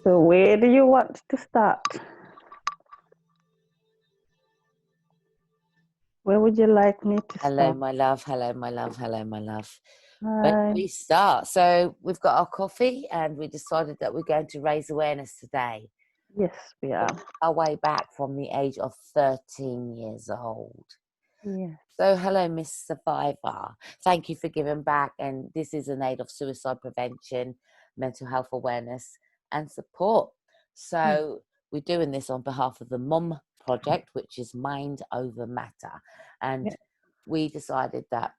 So where do you want to start? Where would you like me to Hello, start? my love. Hello, my love. Hello, my love. Where do Hi. we start? So we've got our coffee and we decided that we're going to raise awareness today. Yes, we are. Our way back from the age of 13 years old. Yes. So hello, Miss Survivor. Thank you for giving back. And this is an aid of suicide prevention, mental health awareness and support. So we're doing this on behalf of the Mum Project, which is Mind Over Matter. And we decided that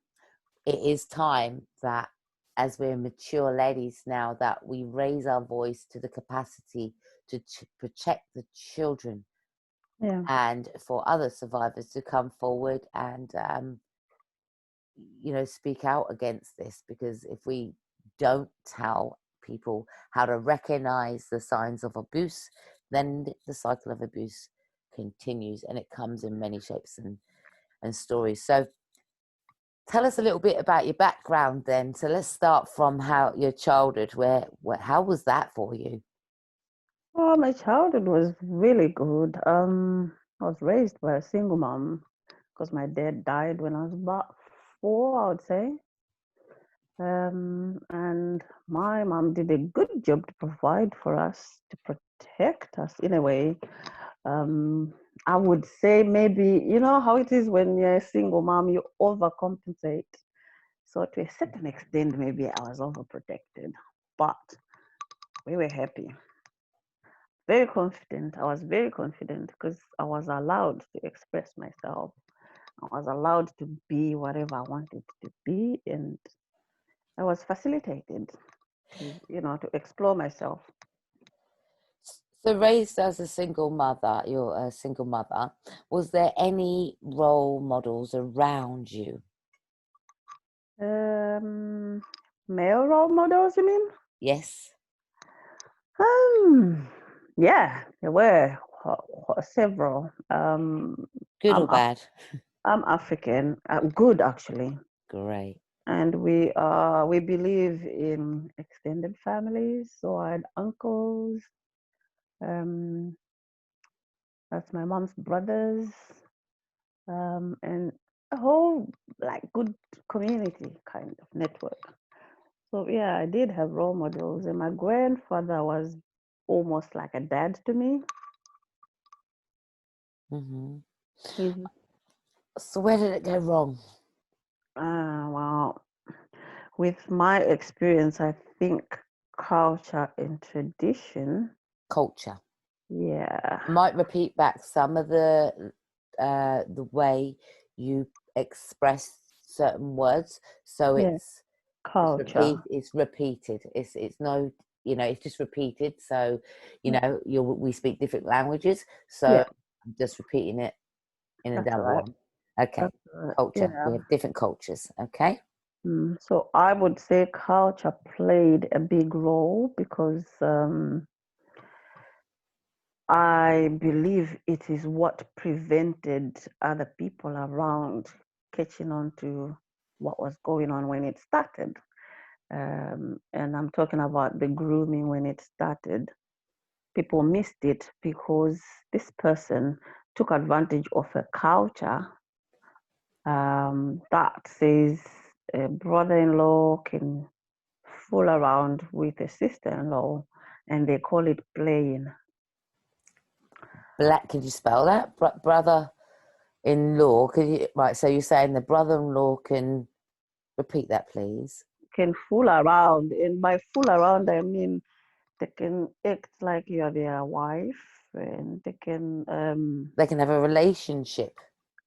it is time that as we're mature ladies now that we raise our voice to the capacity to protect the children and for other survivors to come forward and speak out against this, because if we don't tell people how to recognize the signs of abuse, then the cycle of abuse continues, and it comes in many shapes and stories. So tell us a little bit about your background then. So let's start from how your childhood, how was that for you? Oh, my childhood was really good. I was raised by a single mom because my dad died when I was about 4, I would say. And my mom did a good job to provide for us, to protect us in a way. I would say maybe, you know how it is when you're a single mom, you overcompensate. So to a certain extent, maybe I was overprotected, but we were happy. Very confident. I was very confident because I was allowed to express myself. I was allowed to be whatever I wanted to be, and I was facilitated to explore myself. So raised as a single mother, you're a single mother, was there any role models around you? Male role models, you mean? Yes. Yeah, there were several. Good or bad? I'm African. Good, actually. Great. And we believe in extended families. So I had uncles. That's my mom's brothers. And a whole like good community kind of network. So yeah, I did have role models, and my grandfather was almost like a dad to me. Mm-hmm. He's So where did it go wrong? well, with my experience, I think culture and tradition. Culture. Yeah. I might repeat back some of the way you express certain words. So Yeah. it's Culture. repeated. It's no, it's just repeated. So, Yeah. we speak different languages. So Yeah. I'm just repeating it in a That's double right. one. Okay. That's right. Culture. Yeah. We have different cultures. Okay. So I would say culture played a big role because I believe it is what prevented other people around catching on to what was going on when it started. And I'm talking about the grooming when it started. People missed it because this person took advantage of a culture that says a brother-in-law can fool around with a sister-in-law, and they call it playing. Can you spell that? Brother-in-law. Right. So you're saying the brother-in-law can repeat that, please? Can fool around, and by fool around I mean they can act like you're their wife, and They can have a relationship.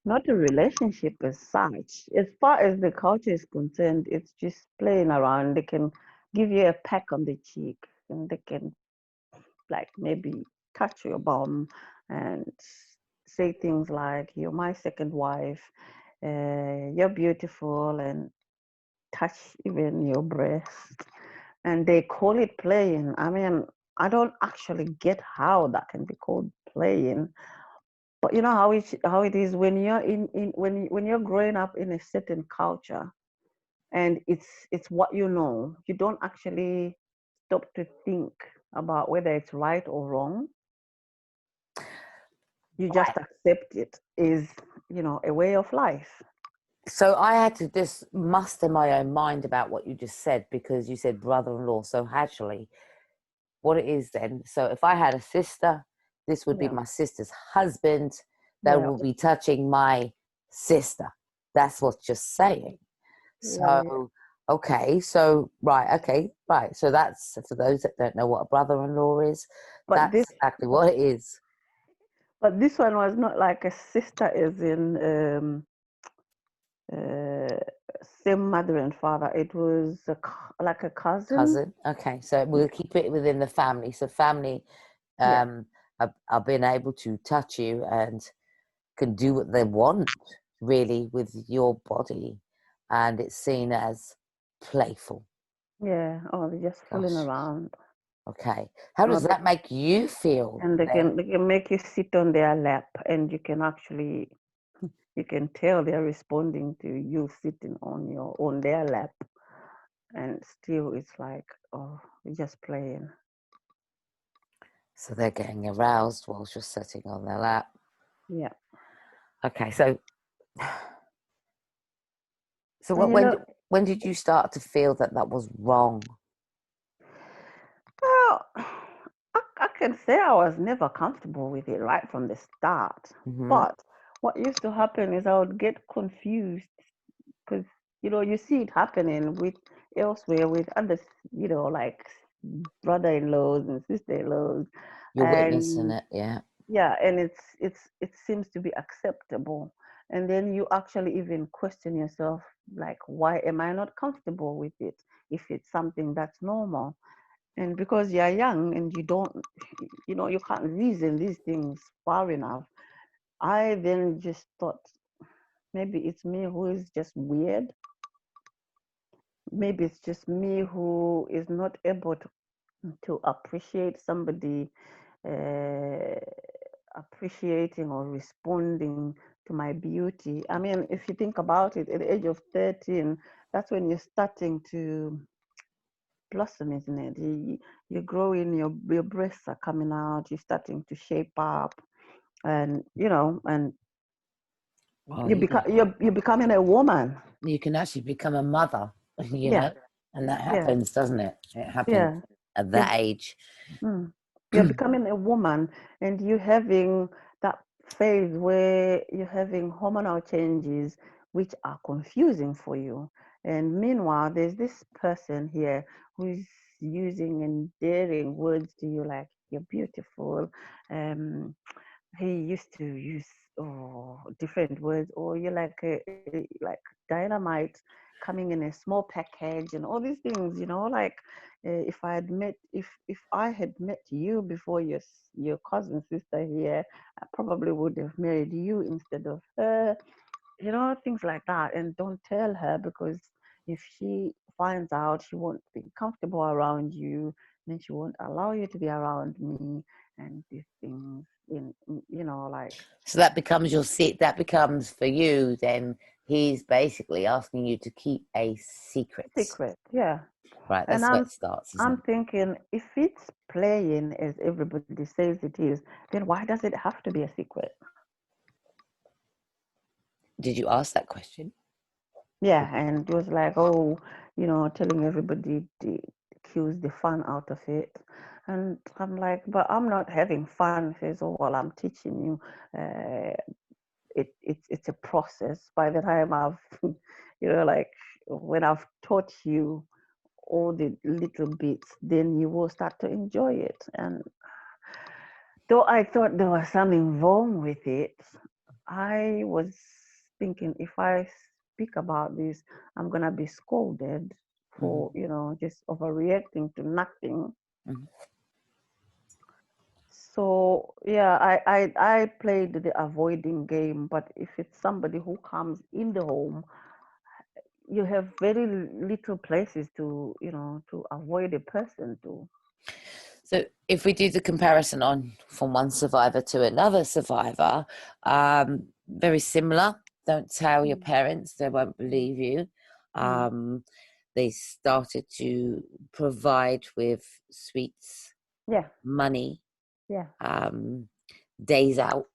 not a relationship as such. As far as the culture is concerned, it's just playing around. They can give you a peck on the cheek, and they can like maybe touch your bum and say things like you're my second wife, you're beautiful, and touch even your breast, and they call it playing. I mean, I don't actually get how that can be called playing, but you know how it is when you're when you're growing up in a certain culture, and it's what you know. You don't actually stop to think. about whether it's right or wrong. You just Right. accept it is, a way of life. So I had to just muster my own mind about what you just said, because you said brother-in-law. So actually, what it is then, so if I had a sister, this would be Yeah, my sister's husband that yeah, will be touching my sister. That's what you're saying. yeah, yeah. So, okay, so, right, okay, right. So that's, for those that don't know what a brother-in-law is, But that's this, exactly what it is. but this one was not like a sister, as in uh, same mother and father. It was like a cousin. Cousin. Okay, so we'll Yeah, keep it within the family. So family yeah, are being able to touch you and can do what they want really with your body, and it's seen as playful. yeah. Oh, they're just fooling Gosh. around. Okay. How Oh, does that make you feel and they then? can they can make you sit on their lap, and you can tell they're responding to you sitting on their lap, and still it's like, oh, you're just playing. So they're getting aroused whilst you're sitting on their lap. Yeah. Okay, so And when did you start to feel that that was wrong? well, I can say I was never comfortable with it right from the start. Hmm. But what used to happen is I would get confused because you see it happening with elsewhere with other, like brother-in-laws and sister-in-laws, You're witnessing and it, yeah. yeah, and it seems to be acceptable, and then you actually even question yourself, like, why am I not comfortable with it if it's something that's normal? And because you're young and you don't, you can't reason these things far enough, I then just thought maybe it's me who is just weird. Maybe it's just me who is not able to appreciate somebody uh, appreciating or responding to my beauty. I mean, if you think about it, at the age of 13, that's when you're starting to blossom, isn't it? You're growing, your breasts are coming out, you're starting to shape up, and and Well, you become you're becoming a woman. you can actually become a mother, you Yeah, know, and that yeah, happens, doesn't it? It happens yeah. at You're, that age. mm, you're becoming a woman, and you're having that phase where you're having hormonal changes, which are confusing for you. And meanwhile, there's this person here who's using endearing words to you, like you're beautiful. Um, he used to use different words, or you're like dynamite coming in a small package, and all these things. Like if I had met you before your cousin sister here, I probably would have married you instead of her. Things like that. And don't tell her, because if she finds out, she won't be comfortable around you, then she won't allow you to be around me, and these things like So that becomes your seat. That becomes for you. Then he's basically asking you to keep a secret. secret. Yeah. Right. And That's where it starts, isn't I'm it? thinking, if it's playing as everybody says it is, then why does it have to be a secret? Did you ask that question? Yeah, and it was like, oh, telling everybody to kills the fun out of it. And I'm like, but I'm not having fun. He says, oh, well, I'm teaching you. It's a process. By the time I've, like when I've taught you all the little bits, then you will start to enjoy it. And though I thought there was something wrong with it, I was thinking, if I speak about this, I'm gonna be scolded Mm-hmm. for, just overreacting to nothing. Mm-hmm. So yeah, I played the avoiding game, but if it's somebody who comes in the home, you have very little places to, to avoid a person to. So if we do the comparison on from one survivor to another survivor, very similar. Don't tell your parents; they won't believe you. Mm, Um, they started to provide with sweets. Yeah. money, Yeah. days out.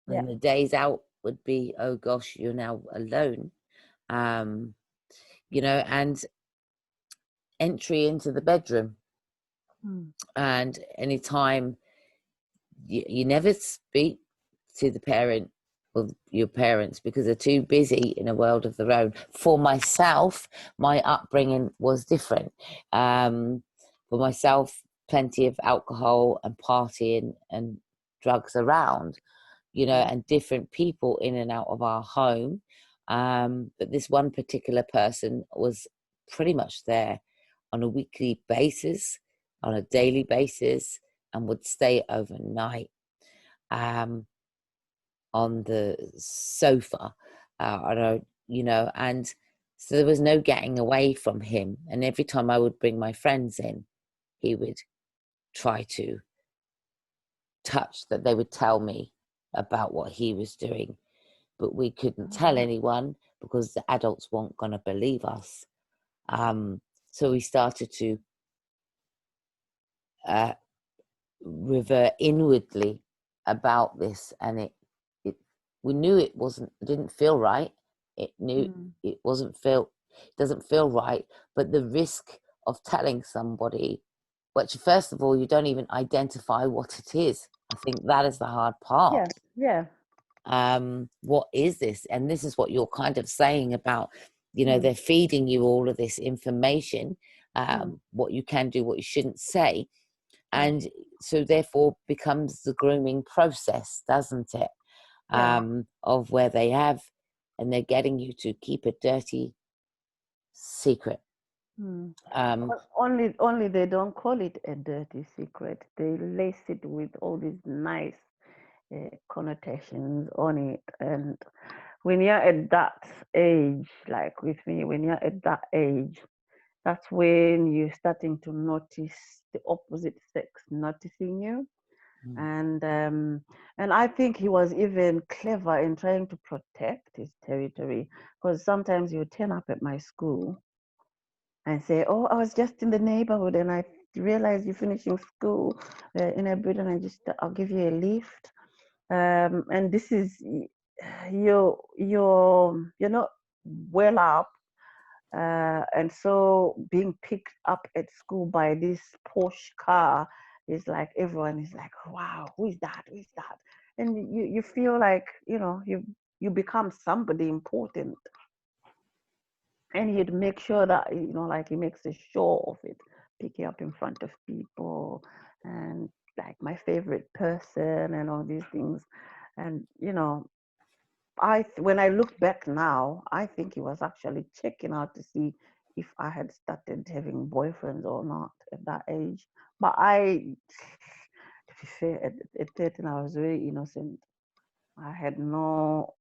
Yeah. And the days out would be, oh gosh, you're now alone. Um, and entry into the bedroom. Mm. And anytime you never speak to the parent or your parents because they're too busy in a world of their own. For myself, my upbringing was different. For myself, plenty of alcohol and partying and drugs around, Mm. and different people in and out of our home. But this one particular person was pretty much there on a weekly basis, on a daily basis, and would stay overnight um, on the sofa. I don't, and so there was no getting away from him. And every time I would bring my friends in, he would try to touch that they would tell me about what he was doing, but we couldn't tell Mm. anyone because the adults weren't going to believe us. So we started to uh, revert inwardly about this, and it we knew it didn't feel right. It knew Mm. it doesn't feel right, but the risk of telling somebody, which first of all you don't even identify what it is. I think that is the hard part. Yeah. Yeah. What is this? And this is what you're kind of saying about, Mm. they're feeding you all of this information, Mm. what you can do, what you shouldn't say. Yeah. And so therefore becomes the grooming process, doesn't it? Yeah. Of where they have, and they're getting you to keep a dirty secret. Mm. Um, Only they don't call it a dirty secret. They lace it with all these nice connotations on it. And when you're at that age, like with me, when you're at that age, that's when you're starting to notice the opposite sex noticing you. mm, And I think he was even clever in trying to protect his territory, because sometimes you turn up at my school and say, "Oh, I was just in the neighborhood and I realized you're finishing school in a bit, and I'll give you a lift." And this is you're not well up, and so being picked up at school by this Porsche car is like everyone is like, "Wow, who is that? Who is that?" And you feel like you become somebody important, and he'd make sure that like he makes a show of it, pick you up in front of people, and like my favorite person and all these things. And when I look back now, I think he was actually checking out to see if I had started having boyfriends or not at that age. But to be fair, at 13, I was very innocent. I had no,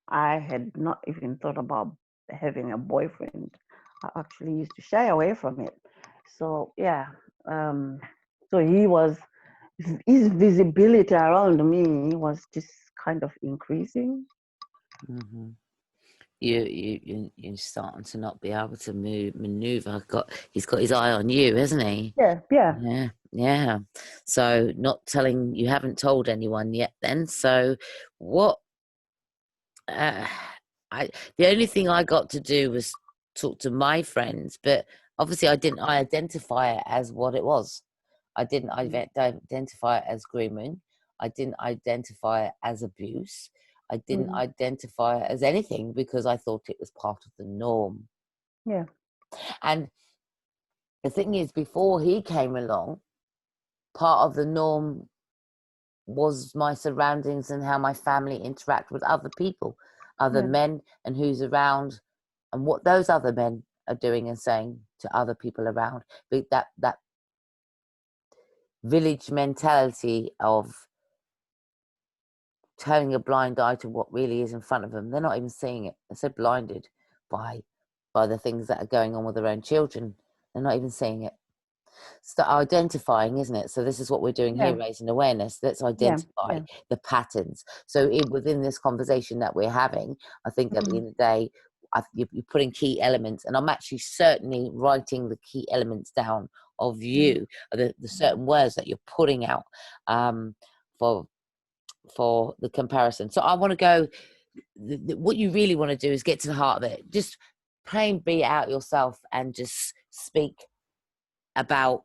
I had not even thought about having a boyfriend. I actually used to shy away from it. So yeah, um, so his visibility around me was just kind of increasing. mm-hmm. You're starting to not be able to maneuver. He's got his eye on you, hasn't he? Yeah, yeah. Yeah, yeah. So not telling, you haven't told anyone yet then. So what uh, I the only thing I got to do was talk to my friends, but obviously I identify it as what it was. I didn't Mm. identify it as grooming. I didn't identify it as abuse. I didn't Mm. identify it as anything because I thought it was part of the norm. Yeah, And the thing is, before he came along, part of the norm was my surroundings and how my family interact with other people, other yeah, men, and who's around, and what those other men are doing and saying to other people around. But that village mentality of turning a blind eye to what really is in front of them. They're not even seeing it. They're so blinded by the things that are going on with their own children. They're not even seeing it. Start identifying, isn't it? So this is what we're doing here, yeah, raising awareness. Let's yeah, identify yeah. the patterns. So within this conversation that we're having, I think at the Mm. end of the day, you're putting key elements, and I'm actually certainly writing the key elements down of you, the certain words that you're putting out, for the comparison. So I want to go, what you really want to do is get to the heart of it. Just pray and be out yourself and just speak about,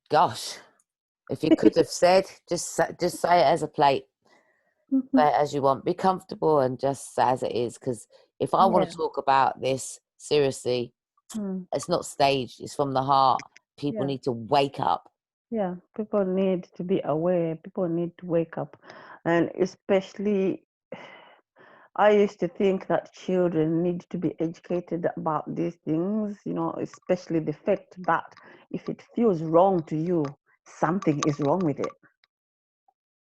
gosh, if you could have said, just say it as a plate, say it as you want, be comfortable and just say as it is. Because if I want Yeah. to talk about this seriously, Mm. it's not staged, it's from the heart. People Yeah. need to wake up. Yeah. People need to be aware. People need to wake up. And especially, I used to think that children need to be educated about these things, especially the fact that if it feels wrong to you, something is wrong with it,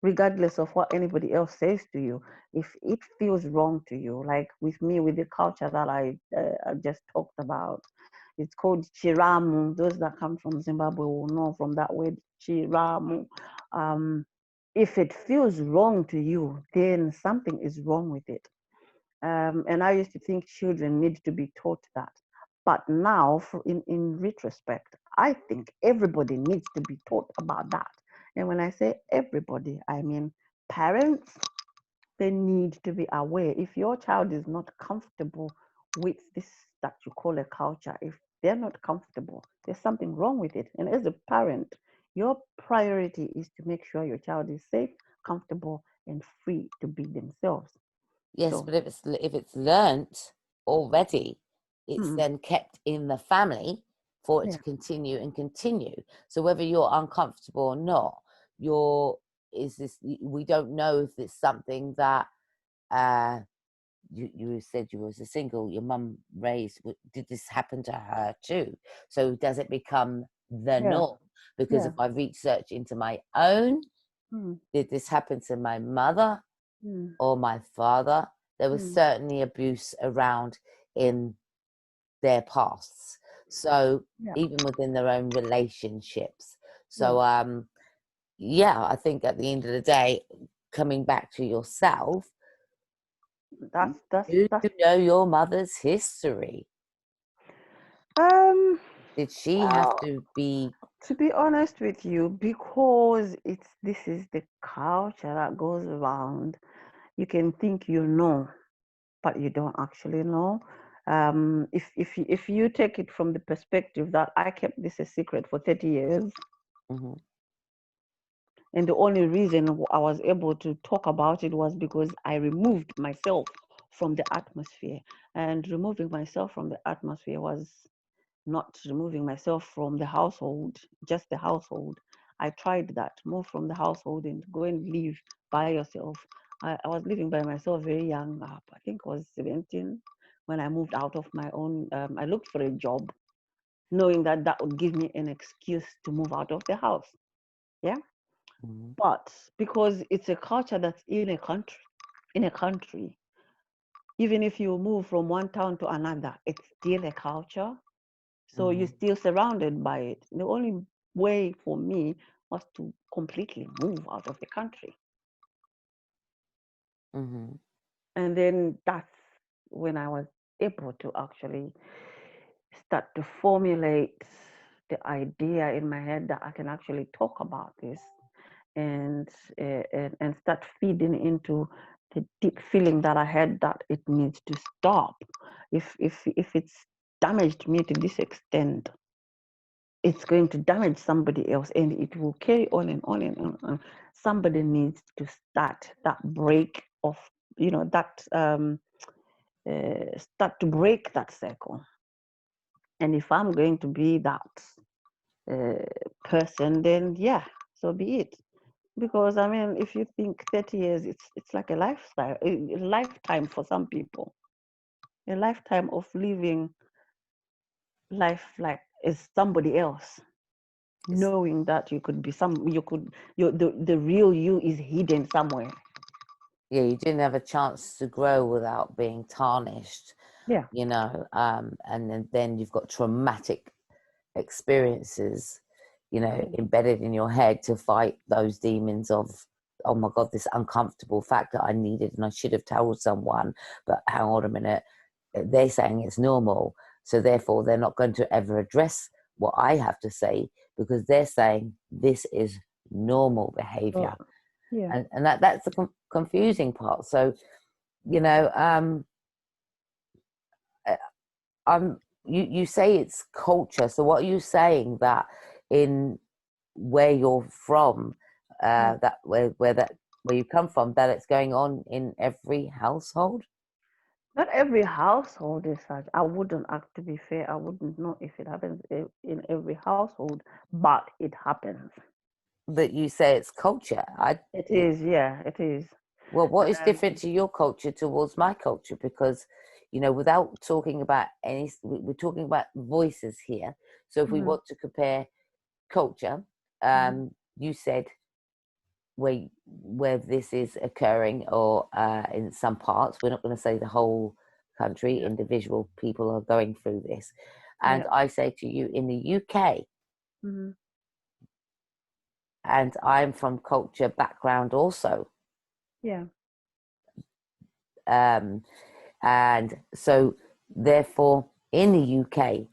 regardless of what anybody else says to you. If it feels wrong to you, like with me, with the culture that I just talked about, it's called chiramu. Those that come from Zimbabwe will know from that word chiramu. Um, if it feels wrong to you, then something is wrong with it. And I used to think children need to be taught that. But now, in retrospect, I think everybody needs to be taught about that. And when I say everybody, I mean parents, they need to be aware. If your child is not comfortable with this that you call a culture, if they're not comfortable, there's something wrong with it. And as a parent, your priority is to make sure your child is safe, comfortable, and free to be themselves. Yes, So, but if it's learnt already, it's mm, then kept in the family for it yeah, to continue and continue. So whether you're uncomfortable or not, we don't know if it's something that, uh, you said you was a single, your mum raised. Did this happen to her too? So does it become the yeah, norm? Because yeah. if I research into my own, Mm, did this happen to my mother mm, or my father? There was mm, certainly abuse around in their pasts. So yeah, even within their own relationships. yeah. So yeah, I think at the end of the day, coming back to yourself, That's that's do that's you know your mother's history? um. Did she have Well, to be? to be honest with you, because this is the culture that goes around. You can think you know, but you don't actually know. If you take it from the perspective that I kept this a secret for 30 years, Mhm, and the only reason I was able to talk about it was because I removed myself from the atmosphere. And removing myself from the atmosphere was not removing myself from the household, just the household. I tried that, move from the household and go and live by yourself. I was living by myself very young. I think I was 17 when I moved out of my own. I looked for a job, knowing that that would give me an excuse to move out of the house. Yeah. mhm, But because it's a culture that's in a country, even if you move from one town to another, it's still a culture. So you're mhm, still surrounded by it. The only way for me was to completely move out of the country. mhm, And then that's when I was able to actually start to formulate the idea in my head that I can actually talk about this and and start feeding into the deep feeling that I had that it needs to stop. If it's damaged me to this extent, it's going to damage somebody else and it will carry on and on and on. Somebody needs to start that break of, that start to break that cycle. And if I'm going to be that uh, person, then yeah, so be it. Because I mean, if you think 30 years, it's like a lifestyle, a lifetime for some people, a lifetime of living life like as somebody else, it's, knowing that the real you is hidden somewhere. yeah, you didn't have a chance to grow without being tarnished, Yeah. and then you've got traumatic experiences, embedded in your head to fight those demons of, oh my God, this uncomfortable fact that I needed and I should have told someone, but hang on a minute, they're saying it's normal. So therefore they're not going to ever address what I have to say, because they're saying this is normal behavior. Oh, yeah. And that's the confusing part. So, you know, uh, you say it's culture. So what are you saying, that in where you're from, Yeah. that where you come from, that it's going on in every household? Not every household is such. I wouldn't act, to be fair, I wouldn't know if it happens in every household, but it happens. That you say it's culture. It is, yeah, it is. Well, what is Um, different to your culture towards my culture? Because, you know, without talking about any, we're talking about voices here. So if we mhm, want to compare culture, mhm, you said where this is occurring, or in some parts, we're not going to say the whole country, yeah, individual people are going through this. And yeah, I say to you, in the UK, mhm, and I'm from culture background also. yeah, Um, and so therefore in the UK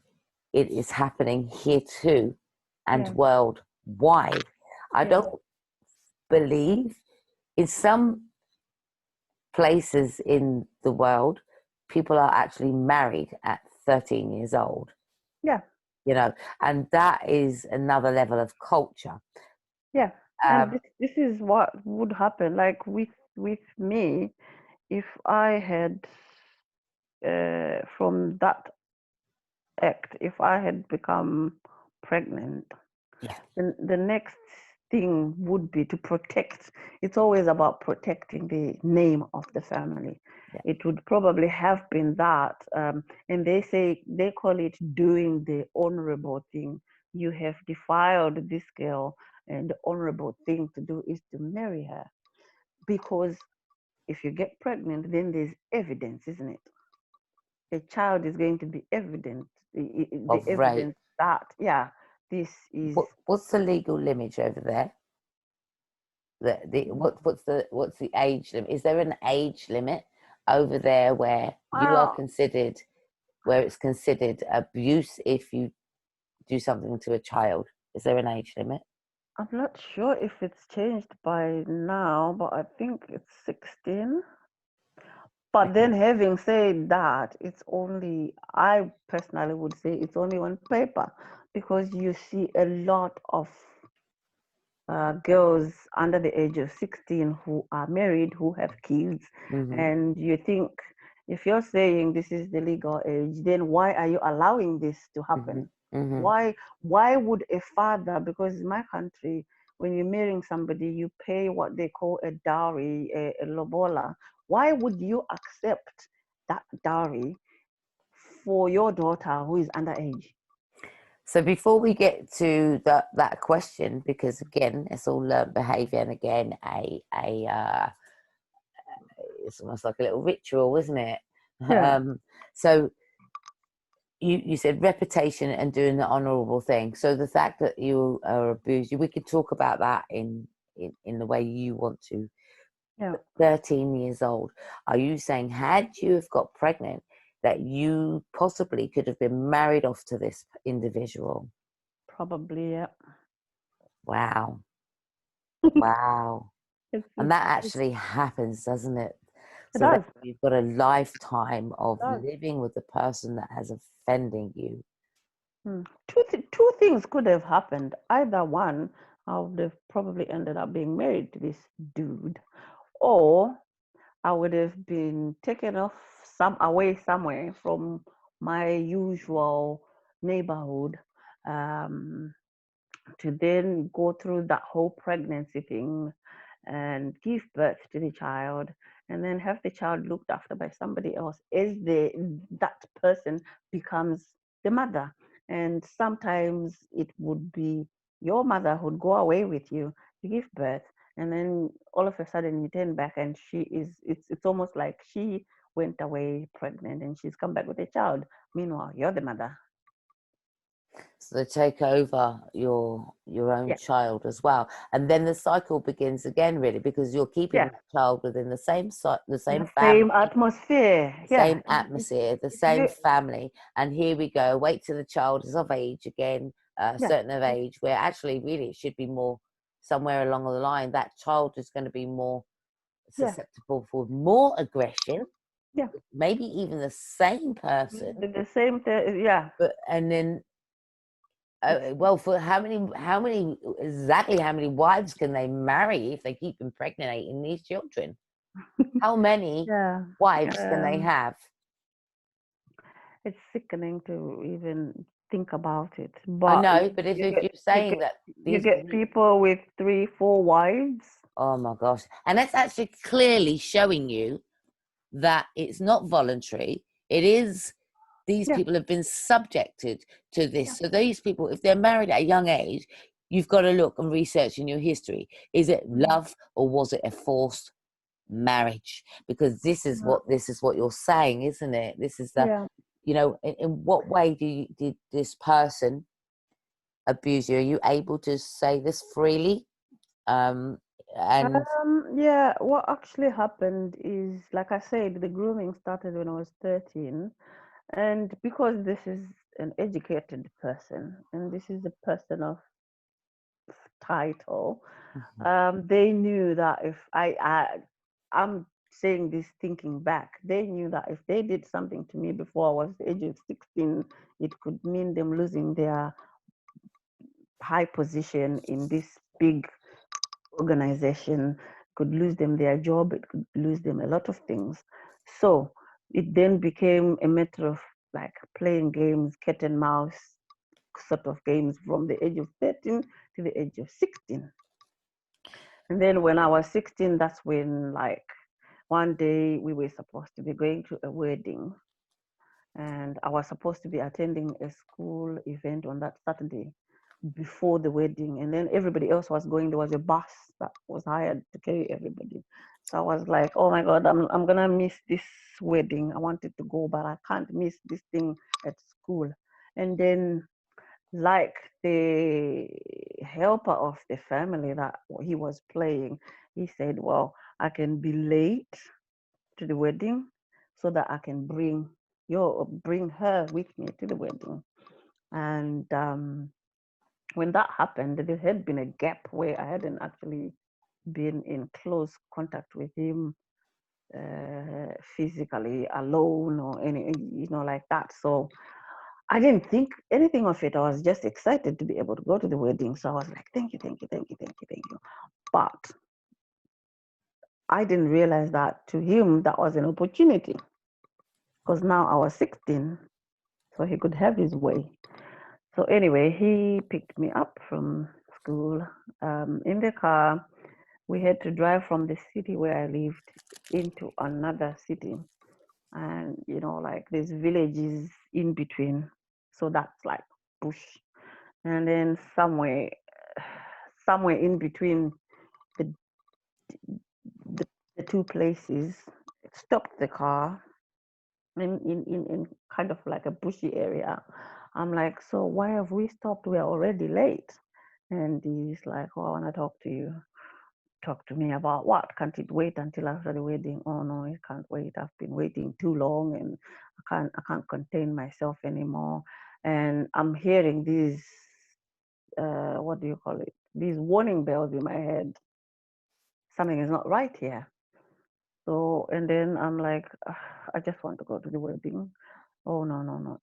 it is happening here too, and yeah, worldwide. I yeah, don't believe, in some places in the world, people are actually married at 13 years old, yeah, you know, and that is another level of culture. yeah. And um, this is what would happen. Like with me, if I had from that act, if I had become pregnant, yeah, then the next thing would be to protect. It's always about protecting the name of the family. yeah, It would probably have been that, and they call it doing the honorable thing. You have defiled this girl, and the honorable thing to do is to marry her, because if you get pregnant, then there's evidence, isn't it? A child is going to be evident, the of rape. evidence that, yeah, this is. What's the legal limit over there? What's the age limit? Is there an age limit over there where you are uh, considered, where it's considered abuse if you do something to a child? Is there an age limit? I'm not sure if it's changed by now, but I think it's 16. But Okay. then, having said that, it's only, I personally would say it's only on paper, because you see a lot of girls under the age of 16 who are married, who have kids, Mm-hmm. and you think, if you're saying this is the legal age, then why are you allowing this to Mm-hmm. happen? Mm-hmm. Why would a father, because in my country, when you're marrying somebody, you pay what they call a dowry, a lobola. Why would you accept that dowry for your daughter who is underage? So before we get to that question, because again, it's all learned behavior, and again, it's almost like a little ritual, isn't it? Yeah, So you said reputation and doing the honourable thing. So the fact that you are abused, we could talk about that in the way you want to. yeah, 13 years old. Are you saying, had you have got pregnant, that you possibly could have been married off to this individual? probably, yeah. Wow. Wow. It's, And it's, that it's, actually happens, doesn't it? it So that does. you've got a lifetime It of does. living with the person that has offending you. Two things could have happened. Either one, I would have probably ended up being married to this dude, or I would have been taken off away somewhere from my usual neighborhood, um, to then go through that whole pregnancy thing and give birth to the child, and then have the child looked after by somebody else as that person becomes the mother. And sometimes it would be your mother who'd go away with you to give birth, and then all of a sudden you turn back and it's almost like she went away pregnant and she's come back with a child. Meanwhile, you're the mother. So they take over your own Yeah, child as well, and then the cycle begins again, really, because you're keeping yeah. the child within the The same same family, atmosphere. the Yeah. same atmosphere, the If same you, family. And here we go. Wait till the child is of age again, yeah, certain of age, where actually, really, it should be more somewhere along the line. That child is going to be more yeah, susceptible for more aggression, yeah. maybe even the same person, The same thing. Yeah. but and then It's well, for exactly how many wives can they marry if they keep impregnating these children? How many yeah. wives can they have? It's sickening to even think about it. I But know, but if you're you saying get that you these get people, people with three, four wives. oh my gosh, and that's actually clearly showing you that it's not voluntary. It is, these Yeah, people have been subjected to yeah, this. So these people, if they're married at a young age, you've got to look and research in your history. Is it mm, love or was it a forced marriage? Because yeah, this is what you're saying, isn't it? This is the, yeah. in what way did this person abuse you? Are you able to say this freely? Um, and Yeah, what actually happened is, like I said, the grooming started when I was 13. And because this is an educated person and this is a person of title, they knew that if I'm saying this thinking back, they knew that if they did something to me before I was the age of 16, it could mean them losing their high position in this big organization, could lose them their job, it could lose them a lot of things. So it then became a matter of like playing games, cat and mouse sort of games from the age of 13 to the age of 16. And then when I was 16, that's when like one day we were supposed to be going to a wedding and I was supposed to be attending a school event on that Saturday before the wedding, and then everybody else was going. There was a bus that was hired to carry everybody. So I was like, "Oh my God, I'm gonna miss this wedding. I wanted to go, but I can't miss this thing at school." And then, like the helper of the family that he was playing, he said, "Well, I can be late to the wedding so that I can bring her with me to the wedding." And when that happened, there had been a gap where I hadn't actually been in close contact with him physically alone or any, like that. So I didn't think anything of it. I was just excited to be able to go to the wedding. So I was like, thank you, thank you, thank you, thank you, thank you. But I didn't realize that to him, that was an opportunity because now I was 16, so he could have his way. So anyway, he picked me up from school in the car. We had to drive from the city where I lived into another city. And, like there's villages in between. So that's like bush. And then somewhere in between the, the, the two places, stopped the car in kind of like a bushy area. I'm like, so why have we stopped? We're already late. And he's like, oh, I want to talk to you. Talk to me about what? Can't it wait until after the wedding? Oh no, it can't wait. I've been waiting too long and I can't contain myself anymore. And I'm hearing these what do you call it? These warning bells in my head. Something is not right here. So and then I'm like, I just want to go to the wedding. Oh no, no, no.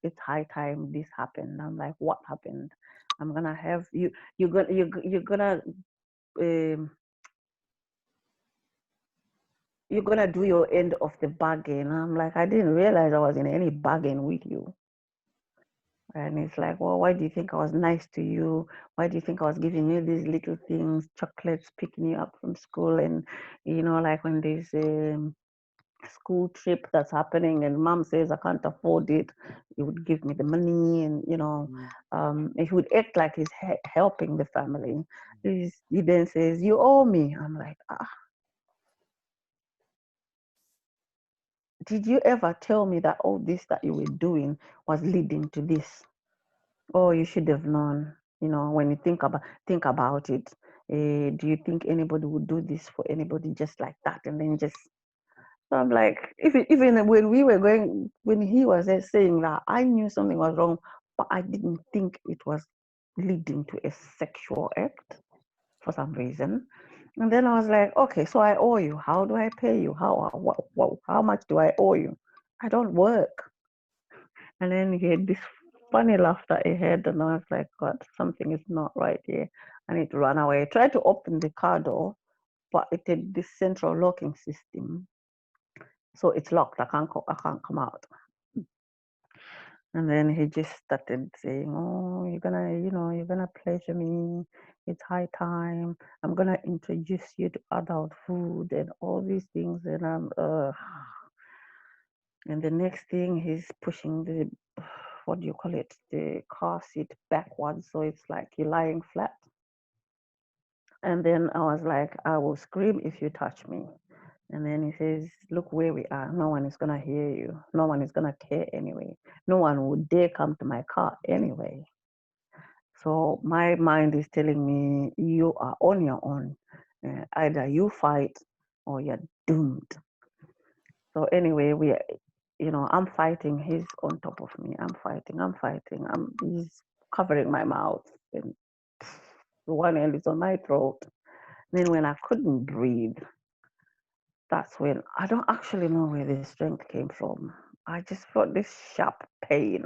It's high time this happened. I'm like, what happened? I'm gonna have you um, you're gonna do your end of the bargain. I'm like, I didn't realize I was in any bargain with you. And it's like, well, why do you think I was nice to you? Why do you think I was giving you these little things, chocolates, picking you up from school, and like when there's a school trip that's happening, and mom says I can't afford it, he would give me the money, and mm, he would act like he's helping the family. He then says, "You owe me." I'm like, did you ever tell me that all this that you were doing was leading to this? Oh, you should have known. When you think about it, do you think anybody would do this for anybody just like that? And then just so I'm like, even when we were going, when he was saying that, I knew something was wrong, but I didn't think it was leading to a sexual act for some reason. And then I was like, okay, so I owe you. How do I pay you? How much do I owe you? I don't work. And then he had this funny laughter he had, and I was like, God, something is not right here. I need to run away. I tried to open the car door, but it had this central locking system. So it's locked. I can't come out. And then he just started saying, "Oh, you're gonna pleasure me. It's high time. I'm gonna introduce you to adult food and all these things." And and the next thing he's pushing the, what do you call it, the car seat backwards, so it's like you're lying flat. And then I was like, I will scream if you touch me. And then he says, look where we are. No one is going to hear you. No one is going to care anyway. No one would dare come to my car anyway. So my mind is telling me, you are on your own. Either you fight or you're doomed. So anyway, I'm fighting. He's on top of me. I'm fighting. I'm fighting. He's covering my mouth. And the one end is on my throat. Then when I couldn't breathe, that's when I don't actually know where the strength came from. I just felt this sharp pain,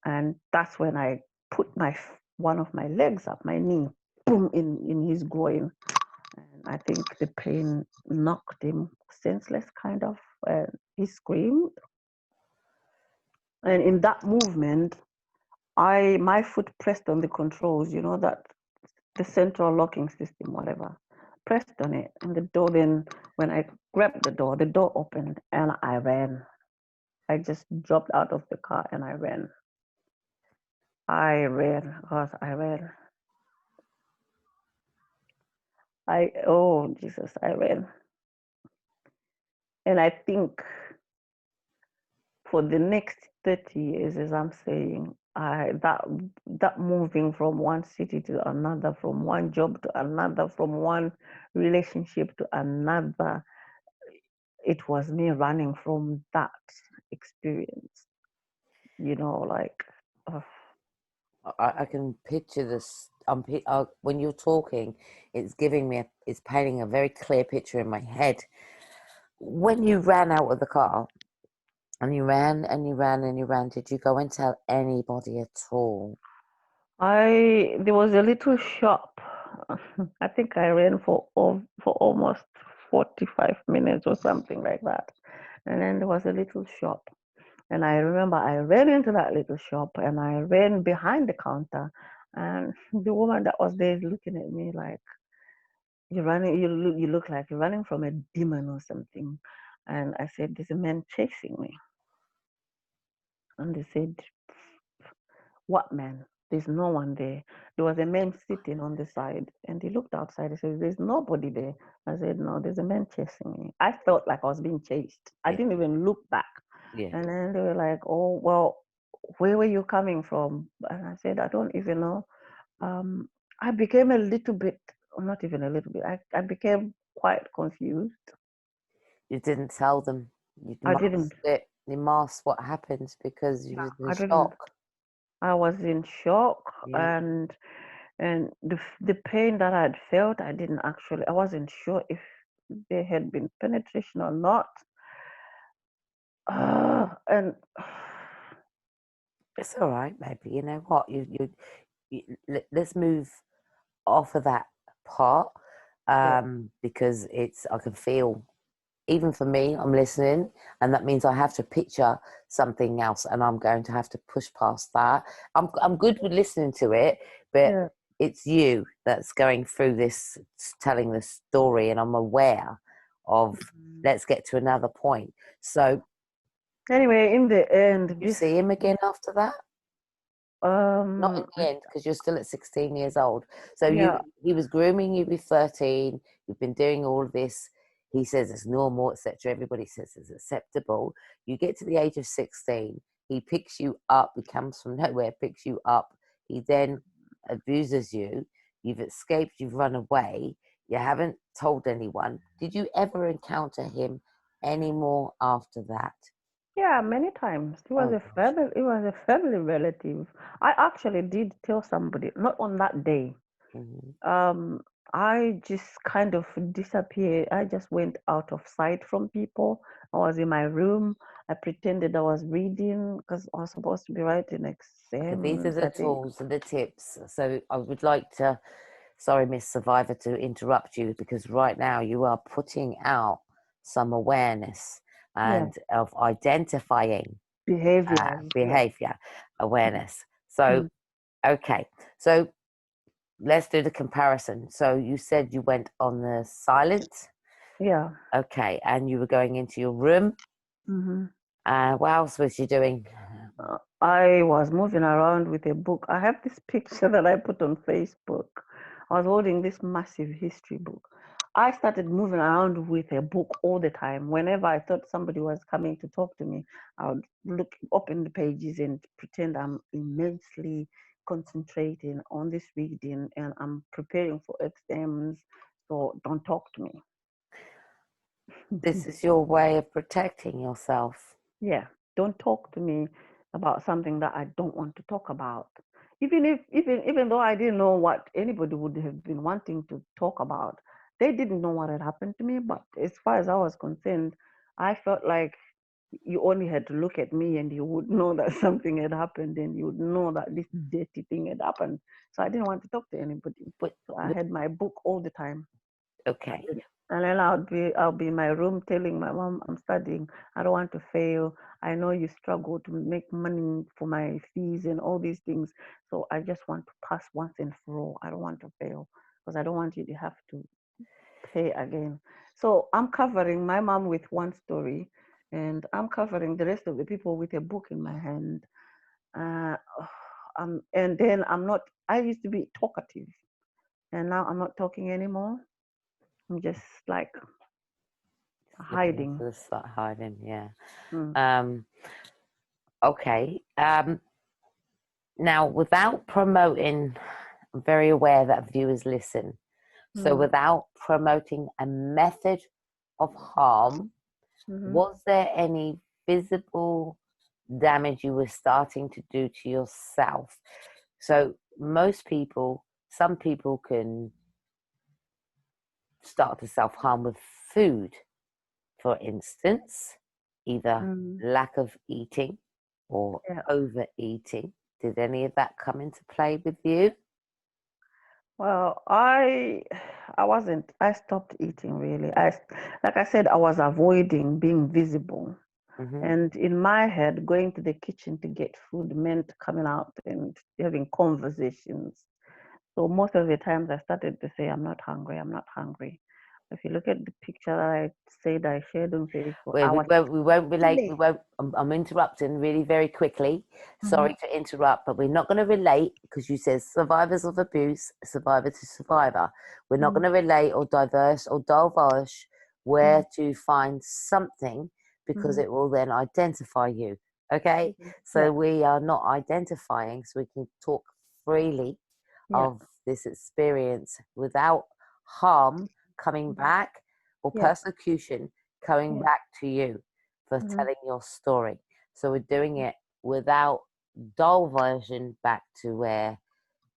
and that's when I put one of my legs up, my knee, boom, in his groin, and I think the pain knocked him senseless, kind of. And he screamed, and in that movement, my foot pressed on the controls. That the central locking system, whatever, pressed on it, and the door. Then when I grabbed the door opened, and I ran. I just dropped out of the car and I ran. I ran, because I ran. Oh Jesus, I ran. And I think for the next 30 years, as I'm saying, that moving from one city to another, from one job to another, from one relationship to another, it was me running from that experience, like, uh, I can picture this. When you're talking, it's giving me, it's painting a very clear picture in my head. When you ran out of the car and you ran and you ran and you ran, did you go and tell anybody at all? there was a little shop. I think I ran for almost 45 minutes or something like that. And then there was a little shop. And I remember I ran into that little shop and I ran behind the counter. And the woman that was there is looking at me like, you're running, you look like you're running from a demon or something. And I said, there's a man chasing me. And they said, what man? There's no one there. There was a man sitting on the side, and he looked outside. He said, there's nobody there. I said, no, there's a man chasing me. I felt like I was being chased. I Yeah, didn't even look back. yeah. And then they were like, oh, well, where were you coming from? And I said, I don't even know. Um, I became a little bit, not even a little bit, I became quite confused. You didn't tell them. You I didn't. masked it. You masked what happened because you Yeah, was in I didn't. shock. I was in shock, Yeah. and the pain that I'd felt, I wasn't sure if there had been penetration or not. And It's all right, maybe. You know what? Let's move off of that part, yeah, because I can feel, even for me, I'm listening, and that means I have to picture something else, and I'm going to have to push past that. I'm good with listening to it, but yeah. it's you that's going through this, telling this story, and I'm aware of. Mhm. Let's get to another point. So, Anyway, in the end, you see him again after that? Not in um, the end, because you're still at 16 years old. So yeah, he was grooming you with 13. You've been doing all of this. He says it's normal, etc. Everybody says it's acceptable. You get to the age of 16. He picks you up. He comes from nowhere, picks you up. He then abuses you. You've escaped. You've run away. You haven't told anyone. Did you ever encounter him anymore after that? Yeah, many times. Oh gosh. It was a family relative. I actually did tell somebody, not on that day. Hmm. Um, I just kind of disappeared. I just went out of sight from people. I was in my room. I pretended I was reading because I was supposed to be writing Okay, these are exams, the I think. tools and the tips. So I would like to, sorry, Miss Survivor, to interrupt you because right now you are putting out some awareness Yeah, and of identifying behaviors. Yeah. behavior awareness. So, Mm. okay. So let's do the comparison. So you said you went on the silent. Yeah. Okay. And you were going into your room. Hmm. What else was you doing? I was moving around with a book. I have this picture that I put on Facebook. I was holding this massive history book. I started moving around with a book all the time. Whenever I thought somebody was coming to talk to me, I would open the pages and pretend I'm immensely concentrating on this reading and I'm preparing for exams. So don't talk to me. This is your way of protecting yourself. Yeah, don't talk to me about something that I don't want to talk about. Even though I didn't know what anybody would have been wanting to talk about, they didn't know what had happened to me. But as far as I was concerned, I felt like you only had to look at me and you would know that something had happened and you would know that this dirty thing had happened. So I didn't want to talk to anybody. But, So I had my book all the time. okay. And then I'll be in my room telling my mom I'm studying. I don't want to fail. I know you struggle to make money for my fees and all these things. So I just want to pass once and for all. I don't want to fail because I don't want you to have to pay again. So I'm covering my mom with one story and I'm covering the rest of the people with a book in my hand. Uh, and then I used to be talkative and now I'm not talking anymore. I'm just like Looking into hiding. the side, hiding, yeah. Mm. Um, okay. Now, without promoting, I'm very aware that viewers listen. So, Mm. without promoting a method of harm, Mhm. was there any visible damage you were starting to do to yourself? So, most people, some people can start to self harm with food, for instance, either Mm. lack of eating or Yeah. overeating. Did any of that come into play with you? Well, I wasn't. I stopped eating really. Like I said, I was avoiding being visible. Hmm. And in my head, going to the kitchen to get food meant coming out and having conversations. So most of the times I started to say, I'm not hungry, I'm not hungry. If you look at the picture that I said I shared on Facebook, Where I was we won't relate. We chilling. won't. I'm interrupting really very quickly. Mhm. Sorry to interrupt, but we're not going to relate because you said survivors of abuse, survivor to survivor. We're not Mhm. going to relate or diverse or divulge where to find something because Mhm. it will then identify you. Okay, Mhm. so Yeah, we are not identifying, so we can talk freely yeah. of this experience without harm coming Mhm. back or Yeah, persecution coming yeah. back to you for Mhm. telling your story. So we're doing it without dull version back to where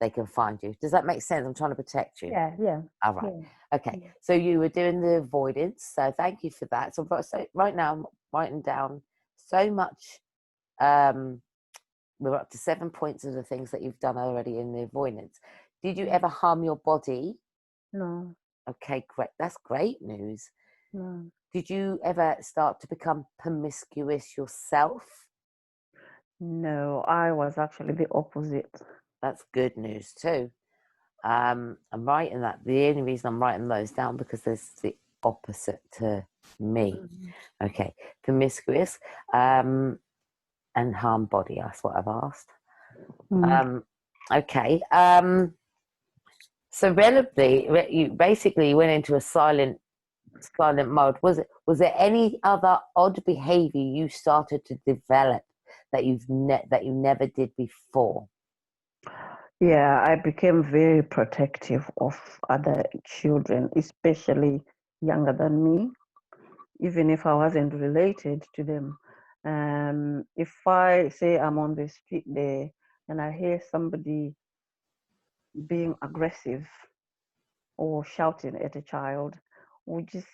they can find you. Does that make sense? I'm trying to protect you. Yeah, yeah, All right. yeah. Okay. So you were doing the avoidance. So thank you for that. So right now I'm writing down so much. Um, we're up to 7 points of the things that you've done already in the avoidance. Did you Mm. ever harm your body? No, Okay, great. That's great news. no, Did you ever start to become promiscuous yourself? no. I was actually the opposite. That's good news too. I'm writing that. The only reason I'm writing those down because there's the opposite to me. Mhm. Okay, promiscuous and harm body. That's what I've asked. Mm. Um, okay. So relatively, you basically went into a silent mode. Was there any other odd behavior you started to develop that that you never did before? Yeah, I became very protective of other children, especially younger than me, even if I wasn't related to them. If I say I'm on the street there and I hear somebody being aggressive or shouting at a child or just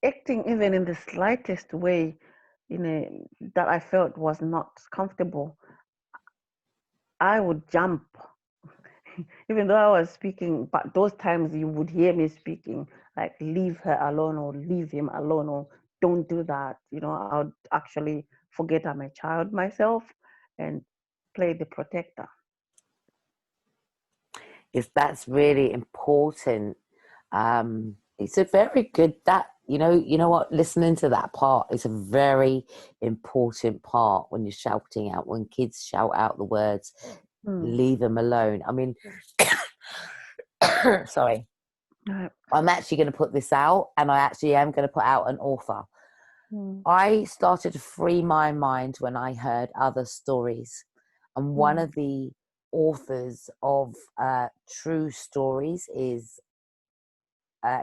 acting even in the slightest way in a that I felt was not comfortable, I would jump. Even though I was speaking, but those times you would hear me speaking, like leave her alone or leave him alone or don't do that. I would actually forget I'm a child myself and play the protector. If that's really important, it's a very good that you know what, listening to that part is a very important part when you're shouting out, when kids shout out the words, Mm. leave them alone. I mean, sorry, Right. I'm actually going to put this out, and I actually am going to put out an author. Mm. I started to free my mind when I heard other stories, and one Mm. of the authors of true stories is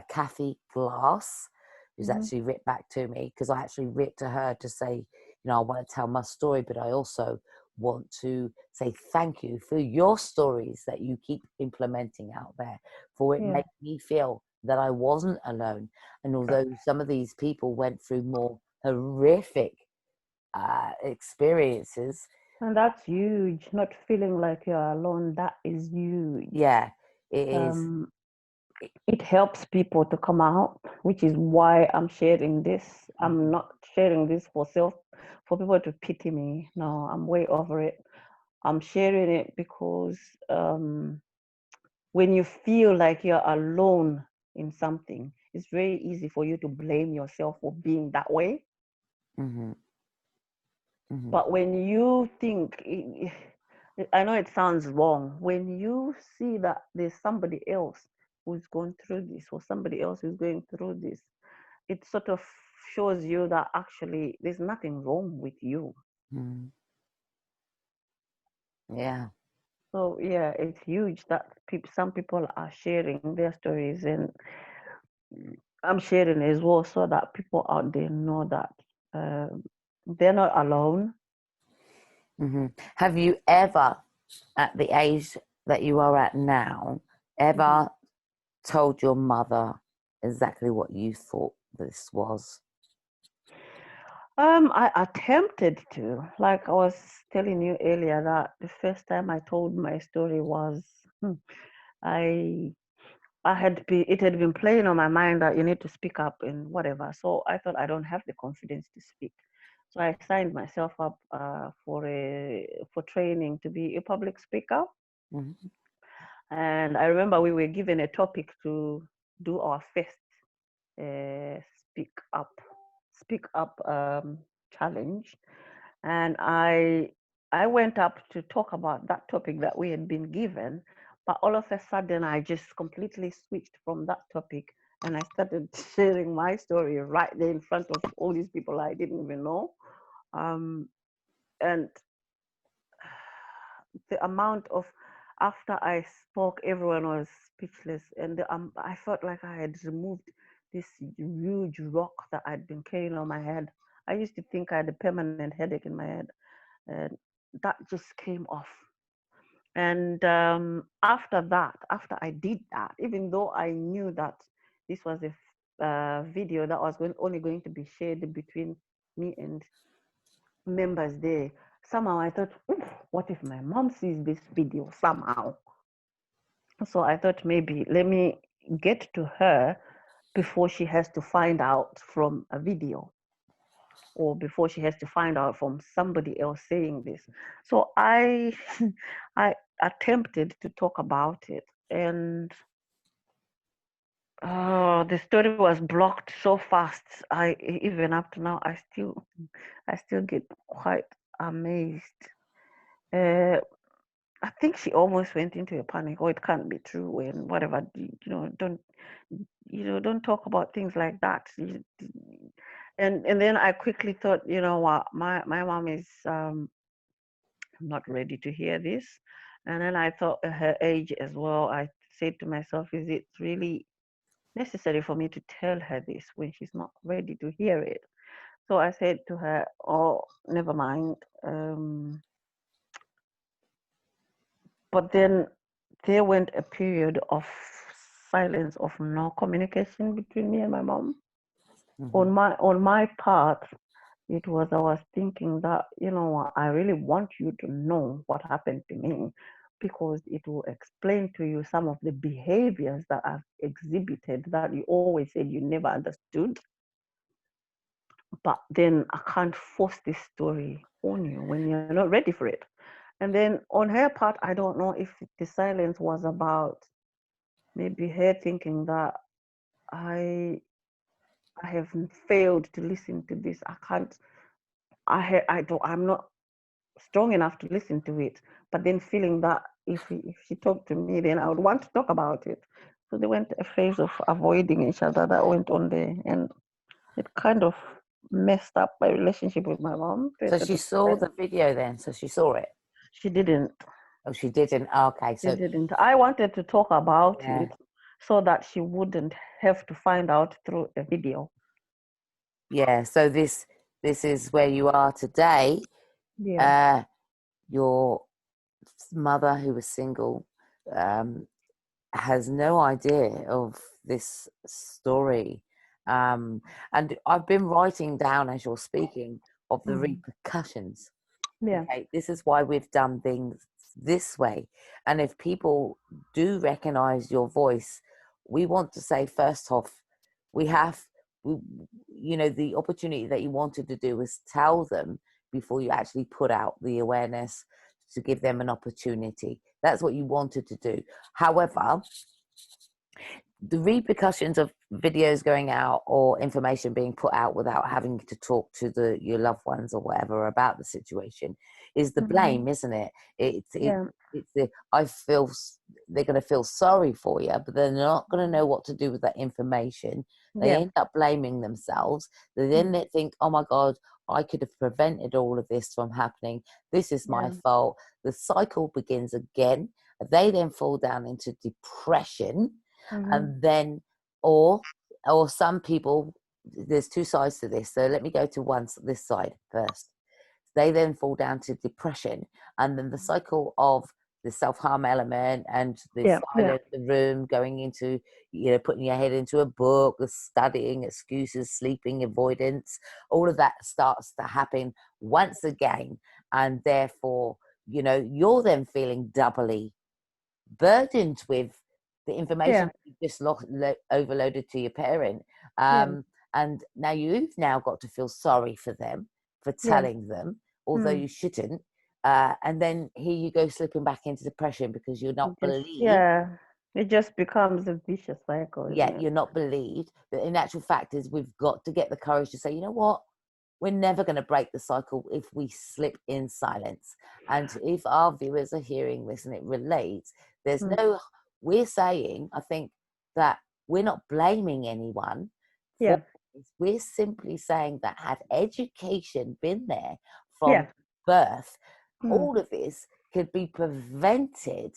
Kathy Glass, who's Mhm. actually writ back to me, because I actually writ to her to say, I want to tell my story, but I also want to say thank you for your stories that you keep implementing out there, for it Yeah. made me feel that I wasn't alone. And although some of these people went through more horrific experiences, And that's huge. Not feeling like you're alone. That is huge. yeah, it is. Um, it helps people to come out, which is why I'm sharing this. I'm Mhm, not sharing this for people to pity me. No, I'm way over it. I'm sharing it because um, when you feel like you're alone in something, it's very easy for you to blame yourself for being that way. mhm, mhm, But when you think, I know it sounds wrong, when you see that there's somebody else who's going through this or somebody else who's going through this, it sort of shows you that actually there's nothing wrong with you. mhm. Yeah. So yeah, it's huge that some people are sharing their stories, and I'm sharing as well so that people out there know that um, they're not alone. Hmm. Have you ever, at the age that you are at now, Mhm. ever told your mother exactly what you thought this was? I attempted to, like I was telling you earlier, that the first time I told my story was, I it had been playing on my mind that you need to speak up and whatever. So I thought I don't have the confidence to speak. So I signed myself up for training to be a public speaker. Mm-hmm. And I remember we were given a topic to do our first uh, speak up speak up challenge, and I went up to talk about that topic that we had been given, but all of a sudden I just completely switched from that topic and I started sharing my story right there in front of all these people I didn't even know. um, and the amount of after I spoke, everyone was speechless, and I felt like I had removed this huge rock that I'd been carrying on my head. I used to think I had a permanent headache in my head, and that just came off. And after that, after I did that, even though I knew that this was a video that was only going to be shared between me and members there, somehow I thought, what if my mom sees this video somehow? So I thought maybe let me get to her before she has to find out from a video or before she has to find out from somebody else saying this. So I I attempted to talk about it, and the story was blocked so fast. Even up to now I still get quite amazed. Uh, I think she almost went into a panic. Oh, it can't be true, and whatever. Don't talk about things like that. And then I quickly thought, you know what, my mom is I'm not ready to hear this. And then I thought at her age as well, I said to myself, is it really necessary for me to tell her this when she's not ready to hear it? So I said to her, oh, never mind. But then there went a period of silence, of no communication between me and my mom. Hmm. On my part, it was I was thinking that, I really want you to know what happened to me, because it will explain to you some of the behaviors that I've exhibited that you always said you never understood. But then I can't force this story on you when you're not ready for it. And then on her part, I don't know if the silence was about maybe her thinking that I I have failed to listen to this. I can't. I don't. I'm not strong enough to listen to it. But then feeling that if she talked to me, then I would want to talk about it. So they went a phase of avoiding each other that went on there, and it kind of messed up my relationship with my mom to a So she certain saw extent. the video then. So she saw it. She didn't. Oh, she didn't. Okay. She So didn't. I wanted to talk about yeah, it so that she wouldn't have to find out through a video. yeah. So this is where you are today. Yeah. Uh, your mother, who was single, um, has no idea of this story. Um, and I've been writing down as you're speaking of the Mm. repercussions. Yeah. Okay, this is why we've done things this way. And if people do recognize your voice, we want to say, first off, we have, we, the opportunity that you wanted to do was tell them before you actually put out the awareness to give them an opportunity. That's what you wanted to do. However, the repercussions of videos going out or information being put out without having to talk to your loved ones or whatever about the situation is the Mm-hmm. blame, isn't it? Yeah. It's the they're going to feel sorry for you, but they're not going to know what to do with that information. They Yeah. end up blaming themselves. Mm. They think, oh my god, I could have prevented all of this from happening. This is my Yeah. fault. The cycle begins again. They then fall down into depression, Mm-hmm. and then or or some people, there's two sides to this, so let me go to this side first. They then fall down to depression, and then the cycle of the self-harm element and the Yeah. Yeah. silence, the room, going into, putting your head into a book, the studying, excuses, sleeping, avoidance, all of that starts to happen once again. And therefore, you're then feeling doubly burdened with the information Yeah. that you just overloaded to your parent. Yeah. And now you've now got to feel sorry for them for Yeah. telling them, although Mm. you shouldn't. And then here you go slipping back into depression because you're not Just believed. yeah. It just becomes a vicious cycle, isn't Yet it? you're not believed. But in actual fact is we've got to get the courage to say, you know what? We're never going to break the cycle if we slip in silence. And if our viewers are hearing this and it relates, there's Mm. no, we're saying, I think, that we're not blaming anyone for Yeah. this. We're simply saying that had education been there from Yeah. birth, Mm. all of this could be prevented,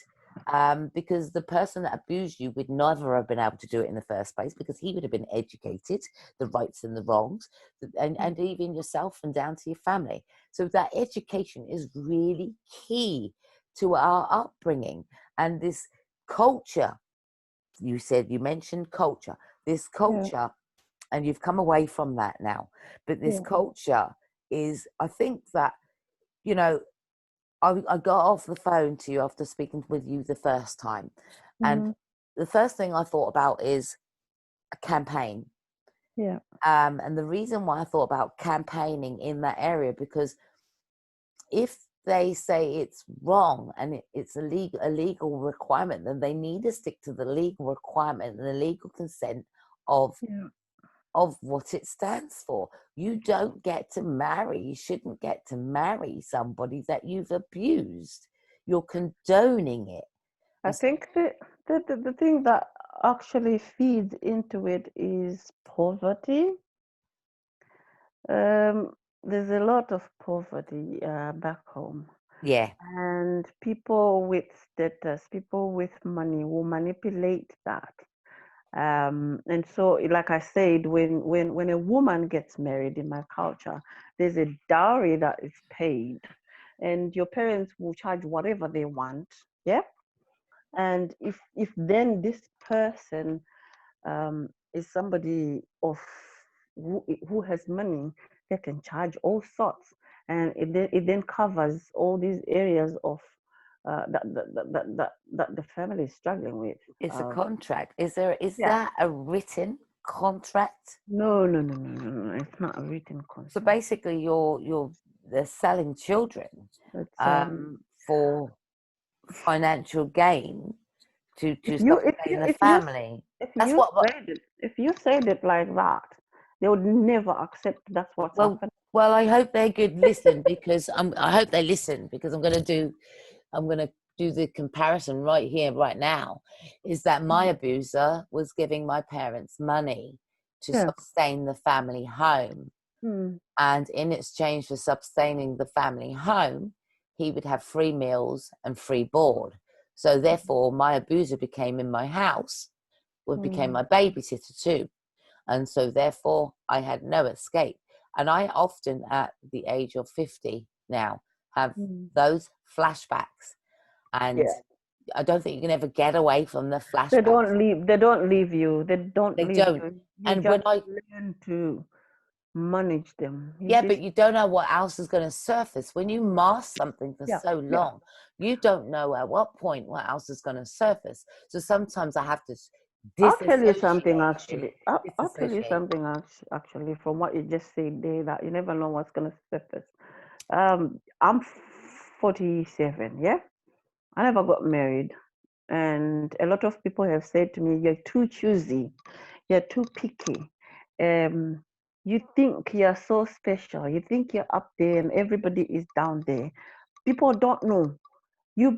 because the person that abused you would never have been able to do it in the first place because he would have been educated, the rights and the wrongs, Mm. and even yourself and down to your family. So that education is really key to our upbringing. And this culture, you mentioned culture, this Yeah. culture, and you've come away from that now, but this Yeah. culture is, I think that, you know, I got off the phone to you after speaking with you the first time. And Mm. the first thing I thought about is a campaign. Yeah. And the reason why I thought about campaigning in that area, because if they say it's wrong and it's a legal requirement, then they need to stick to the legal requirement and the legal consent of Yeah. what it stands for. You don't get to marry, you shouldn't get to marry somebody that you've abused. You're condoning it. I think the thing that actually feeds into it is poverty. There's a lot of poverty back home. Yeah. And people with status, people with money will manipulate that. And so, like I said, when a woman gets married in my culture, there's a dowry that is paid, and your parents will charge whatever they want. Yeah. And if then this person is somebody of who has money, they can charge all sorts, and it then covers all these areas of that the family is struggling with. It's a Um, contract. Is yeah. that a written contract? No, no, no, no, no, no. It's not a written So contract. basically, they're selling children It's for financial gain if to you sustain the family. if That's you said it if you said it like that, they would never accept that's what's well. happening. Well, I hope they're good. Listen, because I hope they listen because I'm going to do the comparison right here, right now. Is that my abuser was giving my parents money to Yeah. sustain the family home, Mm, and in exchange for sustaining the family home, he would have free meals and free board. So therefore, my abuser became in my house, would became mm, my babysitter too, and so therefore I had no escape. And I often, at the age of 50 now, have mm. those flashbacks, and Yeah. I don't think you can ever get away from the They flashbacks. don't leave. They don't leave you. They don't They leave don't. you. You And when just I learn to manage them. You Yeah, but just you don't know what else is going to surface. When you mask something for yeah, so yeah. long, you don't know at what point what else is going to surface. So sometimes I have to I'll tell you something disassociate you. actually. I'll tell you Disassociate. something actually from what you just said there that you never know what's gonna surface. I'm 47. Yeah, I never got married, and a lot of people have said to me, "You're too choosy. You're too picky. Um, you think you're so special. You think you're up there, and everybody is down there. People don't know. You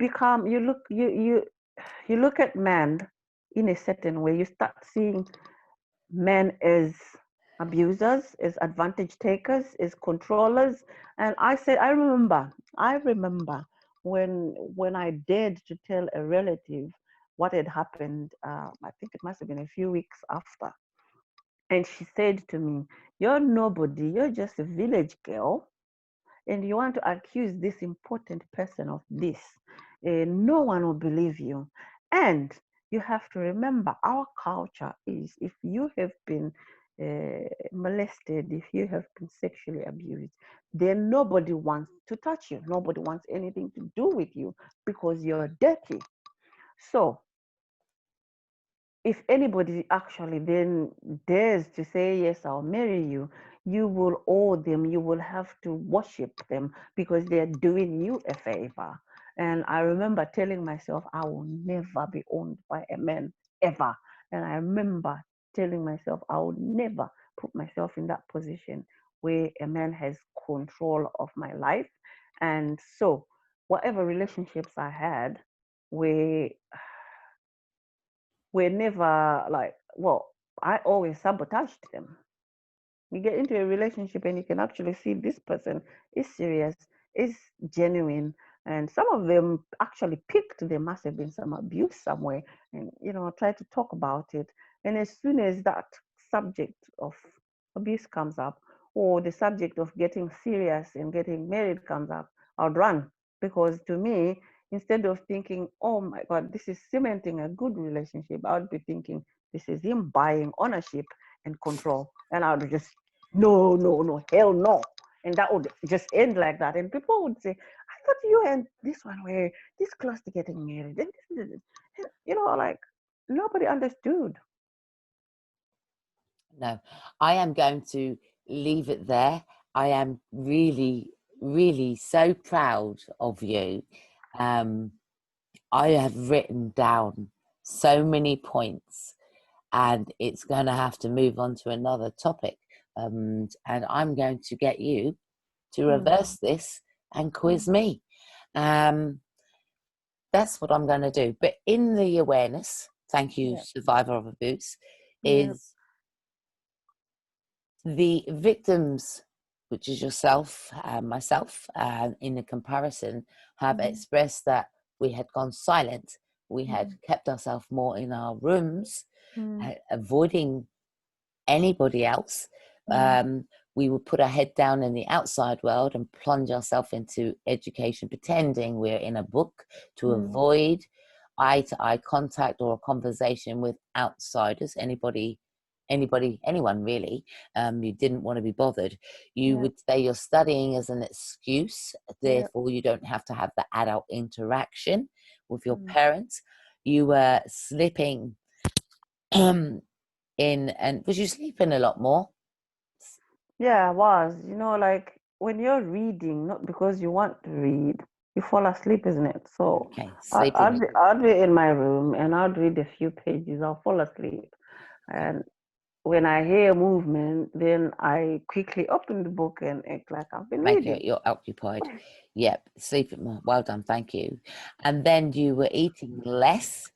look at man in a certain way. You start seeing men as abusers, as advantage takers, as controllers. And I remember when I dared to tell a relative what had happened. I think it must have been a few weeks after. And she said to me, "You're nobody, you're just a village girl, and you want to accuse this important person of this. No one will believe you." And you have to remember our culture is if you have been molested, if you have been sexually abused, then nobody wants to touch you. Nobody wants anything to do with you because you're dirty. So if anybody actually then dares to say, "Yes, I'll marry you," you will owe them, you will have to worship them because they're doing you a favor. And I remember telling myself, I will never be owned by a man ever. And I remember telling myself, I would never put myself in that position where a man has control of my life. And so, whatever relationships I had, were never like, well, I always sabotaged them. You get into a relationship and you can actually see this person is serious, is genuine, and some of them actually picked. There must have been some abuse somewhere, and try to talk about it. And as soon as that subject of abuse comes up, or the subject of getting serious and getting married comes up, I'd run, because to me, instead of thinking, "Oh my God, this is cementing a good relationship," I would be thinking, "This is him buying ownership and control," and I would just, "No, no, no, hell no." And that would just end like that. And people would say, "I thought you and this one were this close to getting married." And like, nobody understood. No, I am going to leave it there. I am really, really so proud of you. Um, I have written down so many points, and it's going to have to move on to another topic. And I'm going to get you to Mm, reverse this and quiz mm, me. Um, that's what I'm going to do. But in the awareness, thank you, yeah, survivor of abuse, yeah, is the victims which is yourself and myself, in a comparison, have expressed that we had gone silent. We had kept ourselves more in our rooms, avoiding anybody else. We would put our head down in the outside world and plunge ourselves into education, pretending we're in a book to avoid eye-to-eye contact or a conversation with outsiders, anyone really. You didn't want to be bothered. You would say you're studying as an excuse, therefore you don't have to have the adult interaction with your parents. You were slipping in, and was you sleeping a lot more? Yeah, I was. You know, like when you're reading, not because you want to read, you fall asleep, isn't it? So Okay, I, sleeping. I'd be in my room and I'd read a few pages. I'll fall asleep. And when I hear movement, then I quickly open the book and act like I've been Thank you. reading. You're occupied. Yep, sleeping more. Well done. Thank you. And then you were eating less.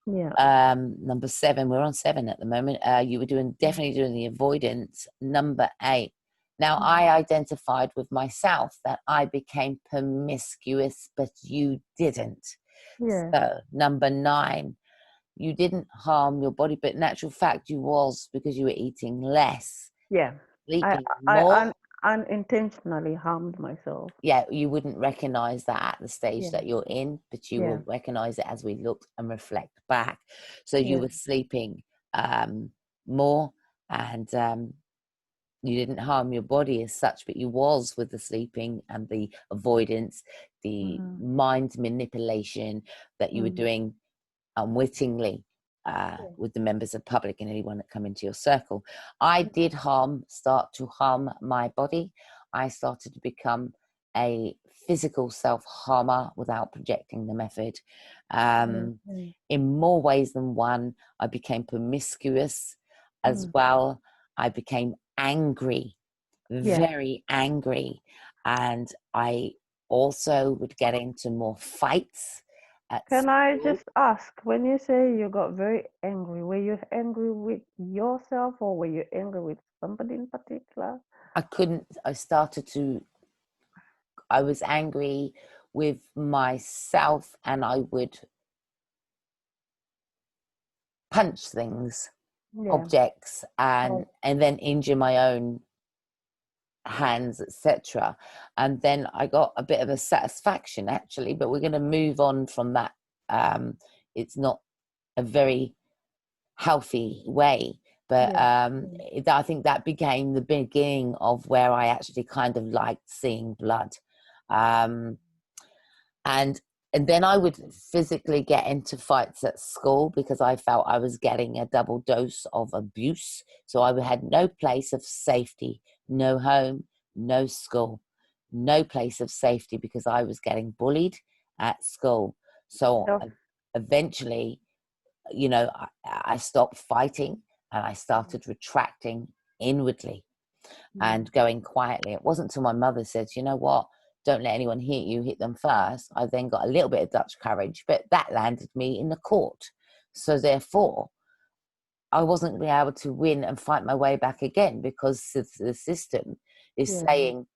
Yeah. Number 7. We're on 7 at the moment. You were definitely doing the avoidance. Number 8. Now I identified with myself that I became promiscuous, but you didn't. Yeah. So number 9. You didn't harm your body, but in actual fact you was, because you were eating less, Yeah. I sleeping I more. unintentionally harmed myself. Yeah, you wouldn't recognize that at the stage Yeah. that you're in, but you Yeah. will recognize it as we look and reflect back. So you Yeah. were sleeping more, and you didn't harm your body as such, but you was with the sleeping and the avoidance, the mind manipulation that you were doing unwittingly with the members of public and anyone that come into your circle. I did start to harm my body. I started to become a physical self-harmer without projecting the method. In more ways than one, I became promiscuous as well. I became angry, Yeah. very angry, and I also would get into more fights at Can I school. just ask, when you say you got very angry, were you angry with yourself or were you angry with somebody in particular? I was angry with myself, and I would punch things, Yeah. objects, Oh, and then injure my own hands, etc. And then I got a bit of a satisfaction, actually, but we're going to move on from that. It's not a very healthy way, but yeah. I think that became the beginning of where I actually kind of liked seeing blood. um, and and then I would physically get into fights at school because I felt I was getting a double dose of abuse. So I had no place of safety, no home, no school, no place of safety, because I was getting bullied at school. So Self. eventually, I stopped fighting and I started retracting inwardly and going quietly. It wasn't until my mother said, you know what, don't let anyone hit you, hit them first. I then got a little bit of Dutch courage, but that landed me in the court. So therefore, I wasn't going to be able to win and fight my way back again, because the system is Yeah. saying,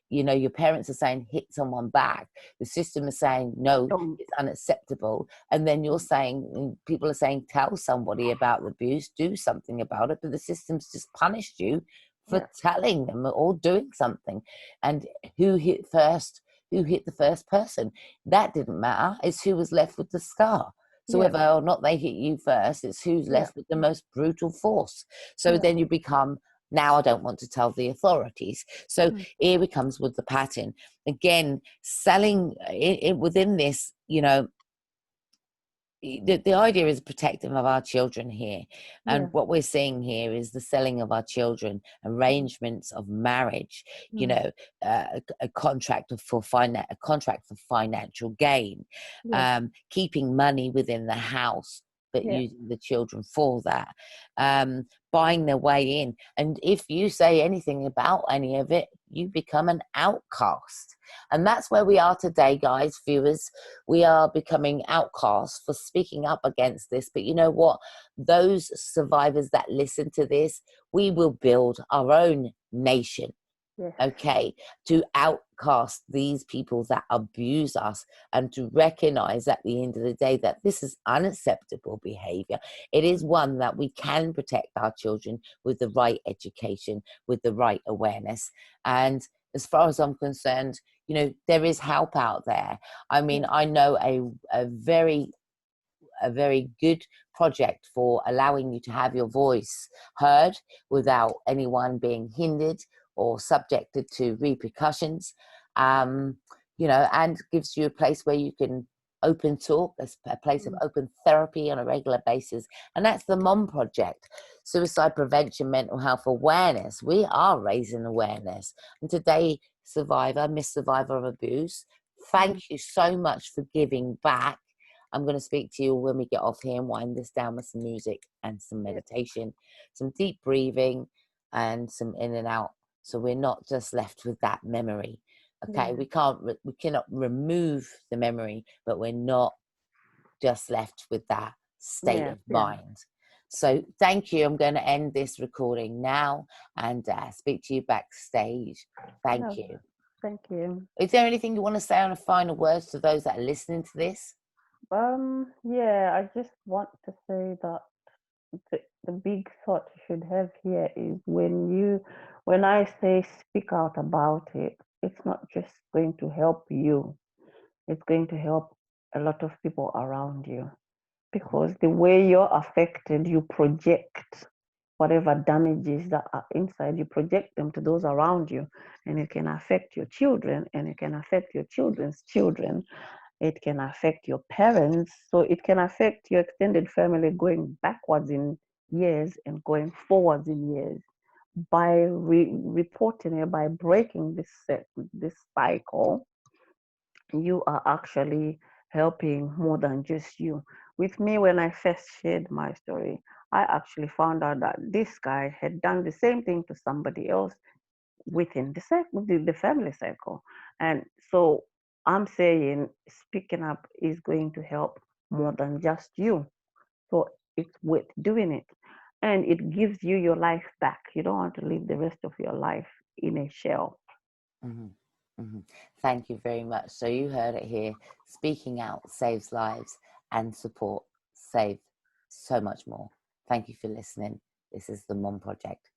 your parents are saying hit someone back. The system is saying no, Um, it's unacceptable. And then you're saying, people are saying, tell somebody about the abuse, do something about it. But the system's just punished you for yeah. telling them or doing something. And who hit first? Who hit the first person? That didn't matter. It's who was left with the scar. So Yeah. whether or not they hit you first, it's who's Yeah. left with the most brutal force. So Yeah. then you become, now I don't want to tell the authorities. So Mm. here we comes with the pattern. Again, selling within this, the idea is protective of our children here. And Yeah. what we're seeing here is the selling of our children, arrangements of marriage, you Mm. know, a contract a contract for financial gain, Yeah. keeping money within the house, but Yeah. using the children for that, buying their way in. And if you say anything about any of it, you become an outcast. And that's where we are today, guys, viewers. We are becoming outcasts for speaking up against this. But you know what? Those survivors that listen to this, we will build our own nation. Yes. Okay, to outcast these people that abuse us, and to recognize at the end of the day that this is unacceptable behavior. It is one that we can protect our children with the right education, with the right awareness. And as far as I'm concerned, there is help out there. I mean, Yeah. I know a very good project for allowing you to have your voice heard without anyone being hindered or subjected to repercussions. um, and gives you a place where you can open talk, a place of Mm. open therapy on a regular basis. And that's the Mom Project, suicide prevention, mental health awareness. We are raising awareness. And today, Miss Survivor of Abuse, Mm. thank you so much for giving back. I'm going to speak to you when we get off here and wind this down with some music and some Yeah. meditation, some deep breathing, and some in and out. So we're not just left with that memory. Okay, Yeah. we cannot remove the memory, but we're not just left with that state Yeah. of Yeah. mind. So thank you. I'm going to end this recording now and speak to you backstage. Thank Okay. you. Thank you. Is there anything you want to say on a final words to those that are listening to this? Yeah, I just want to say that the big thought you should have here is when I say speak out about it, it's not just going to help you, it's going to help a lot of people around you. Because the way you're affected, you project whatever damages that are inside, you project them to those around you, and it can affect your children, and it can affect your children's children. It can affect your parents, so it can affect your extended family going backwards in years and going forwards in years. By reporting it, by breaking this cycle, you are actually helping more than just you. With me, when I first shared my story, I actually found out that this guy had done the same thing to somebody else within the family cycle. And so I'm saying speaking up is going to help more than just you. So it's worth doing it. And it gives you your life back. You don't want to live the rest of your life in a shell. Mhm, mhm. Thank you very much. So you heard it here. Speaking out saves lives, and support save so much more. Thank you for listening. This is the Mom Project.